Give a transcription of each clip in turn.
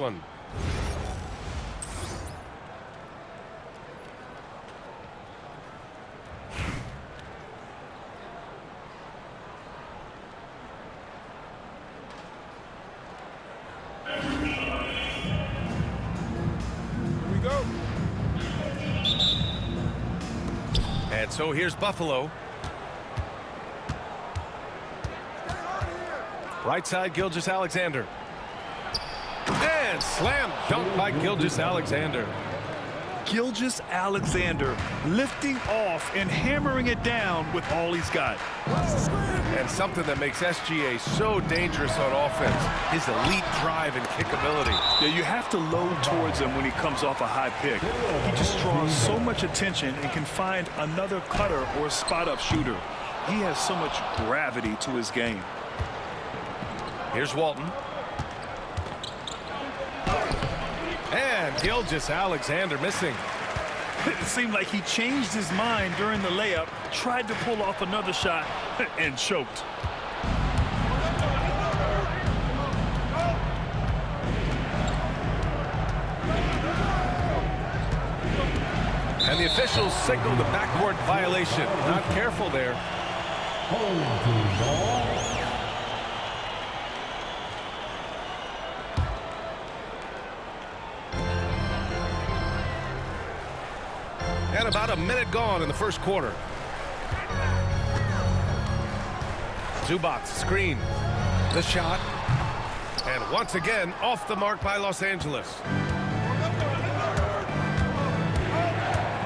one. And so here's Buffalo. Right side, Gilgeous-Alexander. And slam dunk by Gilgeous-Alexander. Gilgeous-Alexander lifting off and hammering it down with all he's got. And something that makes SGA so dangerous on offense, his elite drive and kickability. Yeah, you have to load towards him when he comes off a high pick. He just draws so much attention and can find another cutter or a spot-up shooter. He has so much gravity to his game. Here's Walton. And Gilgeous-Alexander missing. It seemed like he changed his mind during the layup, tried to pull off another shot, and choked. And the officials signaled the backcourt violation. Not careful there. And about a minute gone in the first quarter. Zubac screen. The shot. And once again, off the mark by Los Angeles.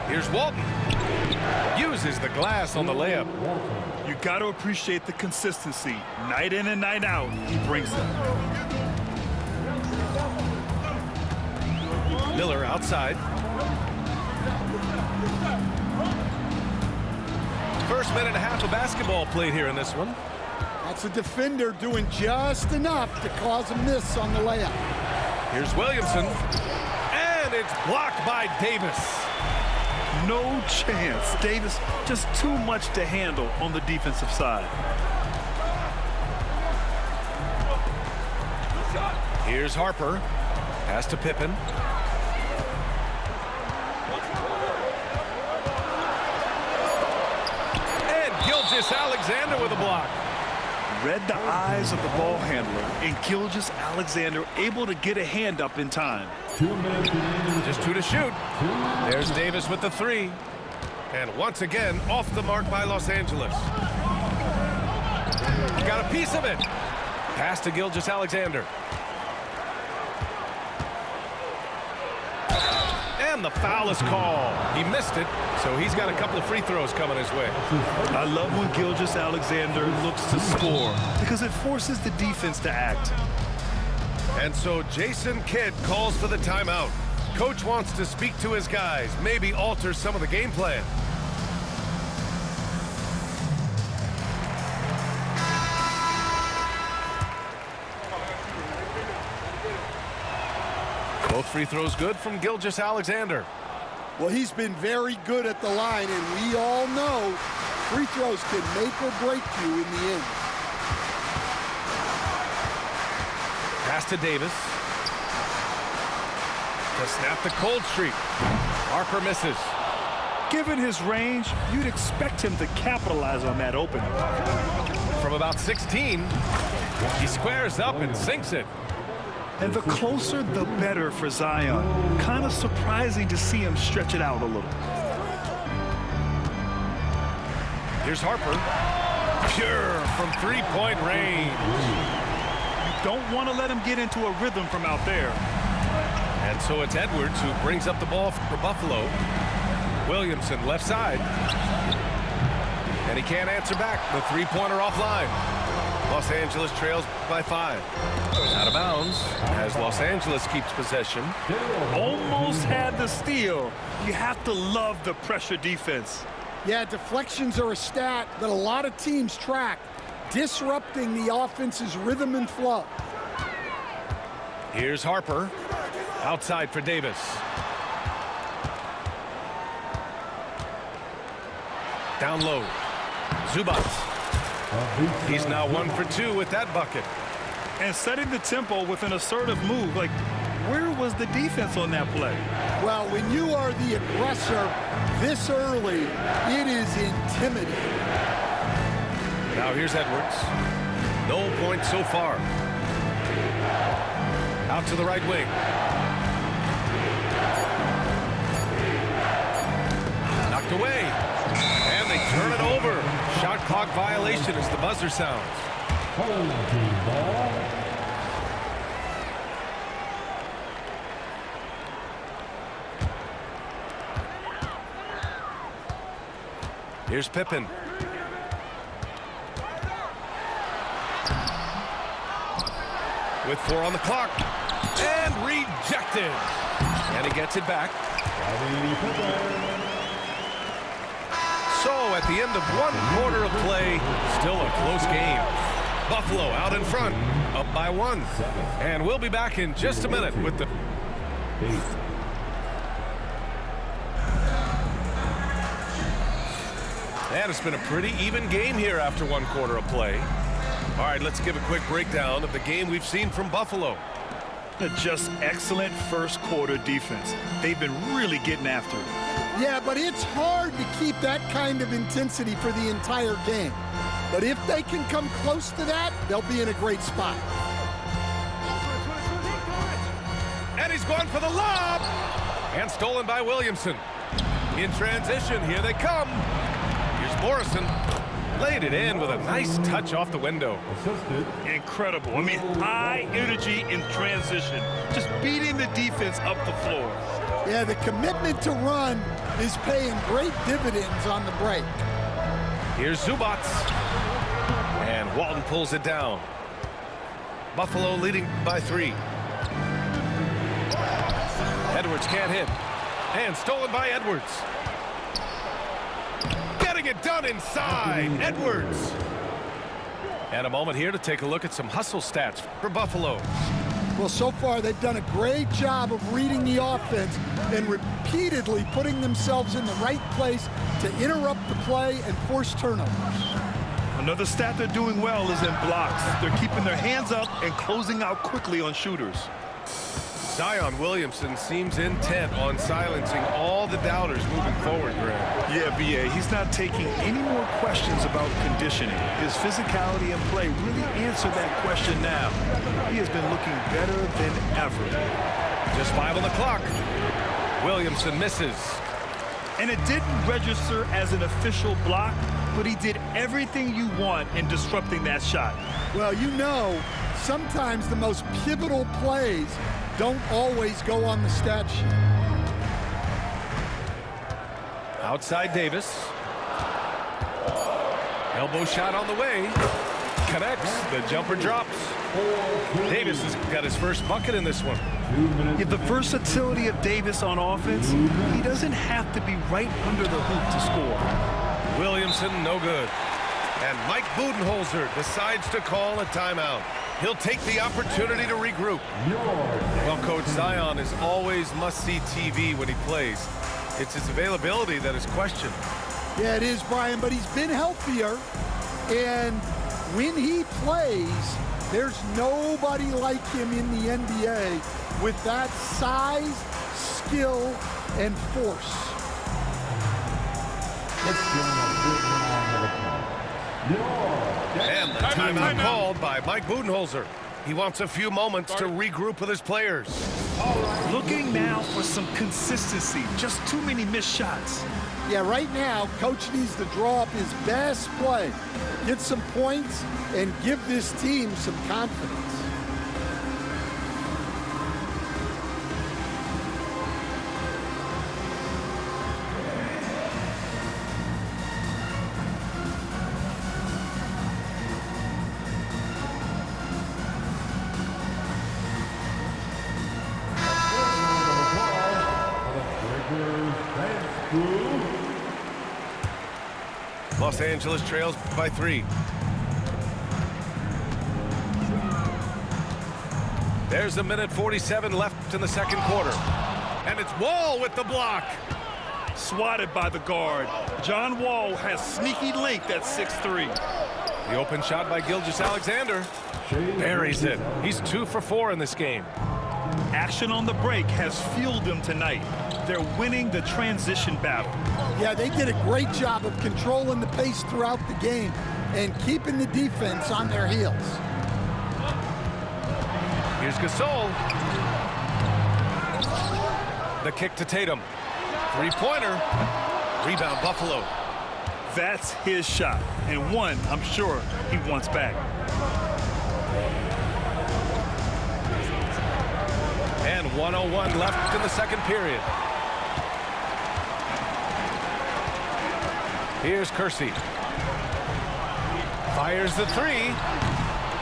Here's Walton. Uses the glass on the layup. You got to appreciate the consistency. Night in and night out, he brings it. Miller outside. First minute and a half of basketball played here in this one. That's a defender doing just enough to cause a miss on the layup. Here's Williamson. And it's blocked by Davis. No chance. Davis just too much to handle on the defensive side. Here's Harper. Pass to Pippen. Gilgeous-Alexander with a block. Read the eyes of the ball handler, and Gilgeous-Alexander able to get a hand up in time. Just two to shoot. There's Davis with the three. And once again, off the mark by Los Angeles. Got a piece of it. Pass to Gilgeous-Alexander. And the foul is called. He missed it, so he's got a couple of free throws coming his way. I love when Gilgeous-Alexander looks to score because it forces the defense to act. And so Jason Kidd calls for the timeout. Coach wants to speak to his guys, maybe alter some of the game plan. Both free throws good from Gilgeous-Alexander. Well, he's been very good at the line, and we all know free throws can make or break you in the end. Pass to Davis. To snap the cold streak. Harper misses. Given his range, you'd expect him to capitalize on that opening. From about 16, he squares up and sinks it. And the closer, the better for Zion. Kind of surprising to see him stretch it out a little. Here's Harper. Pure from three-point range. You don't want to let him get into a rhythm from out there. And so it's Edwards who brings up the ball for Buffalo. Williamson left side. And he can't answer back. The three-pointer offline. Los Angeles trails by 5. Out of bounds as Los Angeles keeps possession. Almost had the steal. You have to love the pressure defense. Yeah, deflections are a stat that a lot of teams track, disrupting the offense's rhythm and flow. Here's Harper. Outside for Davis. Down low. Zubac. He's now 1 for 2 with that bucket. And setting the tempo with an assertive move. Like, Where was the defense on that play? Well, when you are the aggressor this early, it is intimidating. Now here's Edwards. No points so far. Out to the right wing. Knocked away. And they turn it over. Shot clock violation as the buzzer sounds. Here's Pippen. With 4 on the clock. And rejected. And he gets it back. So at the end of 1 quarter of play, still a close game. Buffalo out in front, up by 1. And we'll be back in just a minute with the... And it's been a pretty even game here after 1 quarter of play. All right, let's give a quick breakdown of the game we've seen from Buffalo. Just excellent first quarter defense. They've been really getting after it. Yeah, but it's hard to keep that kind of intensity for the entire game. But if they can come close to that, they'll be in a great spot. And he's going for the lob. And stolen by Williamson. In transition, here they come. Here's Morrison. Laid it in with a nice touch off the window. Incredible. I mean, high energy in transition. Just beating the defense up the floor. Yeah, the commitment to run is paying great dividends on the break. Here's Zubats. And Walton pulls it down. Buffalo leading by 3. Edwards can't hit. And stolen by Edwards. Getting it done inside. Edwards. And a moment here to take a look at some hustle stats for Buffalo. Well, so far they've done a great job of reading the offense and repeatedly putting themselves in the right place to interrupt the play and force turnovers. Another stat they're doing well is in blocks. They're keeping their hands up and closing out quickly on shooters. Zion Williamson seems intent on silencing all the doubters moving forward, Graham. Yeah, B.A., he's not taking any more questions about conditioning. His physicality and play really answer that question now. He has been looking better than ever. Just 5 on the clock. Williamson misses. And it didn't register as an official block, but he did everything you want in disrupting that shot. Well, you know, sometimes the most pivotal plays don't always go on the stat sheet. Outside Davis. Elbow shot on the way. Connects. The jumper drops. Davis has got his first bucket in this one. Yeah, the versatility of Davis on offense, he doesn't have to be right under the hoop to score. Williamson, no good. And Mike Budenholzer decides to call a timeout. He'll take the opportunity to regroup. Well, Coach, Zion is always must-see TV when he plays. It's his availability that is questioned. Yeah, it is, Brian, but he's been healthier. And when he plays, there's nobody like him in the NBA with that size, skill, and force. And the timeout called by Mike Budenholzer. He wants a few moments to regroup with his players. Looking now for some consistency. Just too many missed shots. Yeah, right now, Coach needs to draw up his best play, get some points, and give this team some confidence. Los Angeles trails by 3. There's a minute 47 left in the second quarter. And it's Wall with the block. Swatted by the guard. John Wall has sneaky length at 6'3". The open shot by Gilgeous-Alexander. Buries it. He's 2 for 4 in this game. Action on the break has fueled them tonight. They're winning the transition battle. Yeah, they did a great job of controlling the pace throughout the game and keeping the defense on their heels. Here's Gasol. The kick to Tatum. Three-pointer. Rebound, Buffalo. That's his shot, and one I'm sure he wants back. And 1:01 left in the second period. Here's Kersey. Fires the three.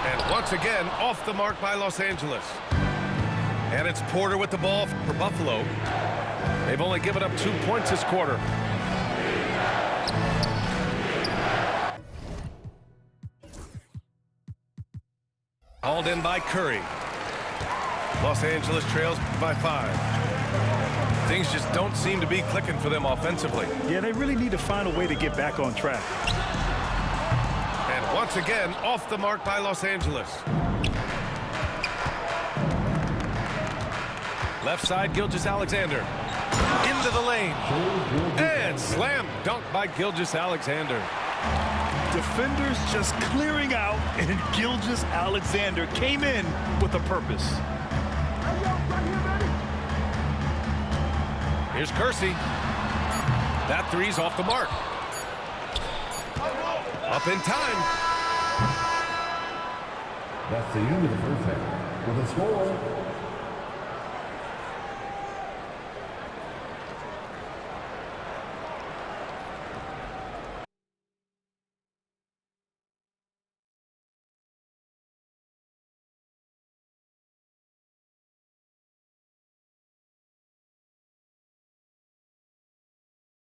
And once again, off the mark by Los Angeles. And it's Porter with the ball for Buffalo. They've only given up 2 points this quarter. Hauled in by Curry. Los Angeles trails by 5. Things just don't seem to be clicking for them offensively. Yeah, they really need to find a way to get back on track. And once again, off the mark by Los Angeles. Left side, Gilgeous-Alexander. Into the lane. And slam dunk by Gilgeous-Alexander. Defenders just clearing out, and Gilgeous-Alexander came in with a purpose. Here's Kersey. That three's off the mark. Up in time. That's the end of the first half. With a score